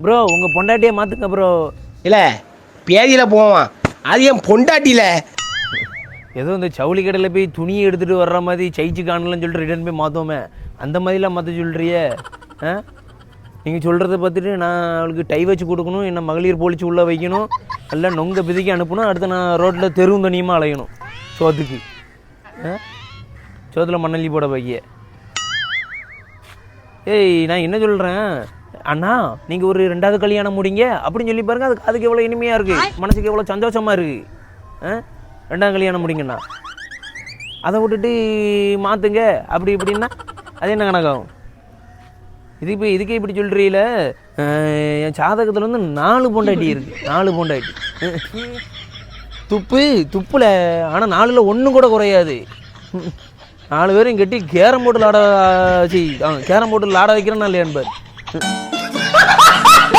Bro உங்கள் பொண்டாட்டியே மாற்றுங்க bro. இல்லை பேதியில் போவான், அது என் பொண்டாட்டியில். ஏதோ இந்த ஜவுளி கடையில் போய் துணியை எடுத்துகிட்டு வர்ற மாதிரி சைச்சு காணலன்னு சொல்லிட்டு ரிட்டர்ன் போய் மாற்றுவோமே, அந்த மாதிரிலாம் மாற்ற சொல்கிறியே. ஆ நீங்கள் சொல்கிறத பார்த்துட்டு நான் அவளுக்கு டை வச்சு கொடுக்கணும், என்ன மகளிர் போலீஸ் உள்ளே வைக்கணும், எல்லாம் நொங்க பிதிக்கி அனுப்பணும். அடுத்து நான் ரோட்டில் தெருவும் தனியுமா அலையணும் சோத்துக்கு. சோத்தில் மண்ணள்ளி போட வைக்க. ஏய் நான் என்ன சொல்கிறேன் அண்ணா, நீங்கள் ஒரு 2வது கல்யாணம் முடிங்க அப்படின்னு சொல்லி பாருங்க. அதுக்கு எவ்வளோ இனிமையாக இருக்குது, மனசுக்கு எவ்வளோ சந்தோஷமாக இருக்குது. 2வது கல்யாணம் முடிங்கண்ணா. அதை விட்டுட்டு மாற்றுங்க அப்படி இப்படின்னா அது என்ன கணக்காகும்? இதுக்கே இப்படி சொல்கிறீங்கள. என் ஜாதகத்தில் வந்து 4 பொண்டாட்டி இருக்குது, 4 பொண்டாட்டி. துப்புல ஆனால் 4ல் 1 கூட குறையாது. 4 பேரையும் கட்டி கேரம் போர்டில் ஆட வச்சு கேரம் போர்டில் ஆட வைக்கிறேன்னா இல்லையா என்பார்.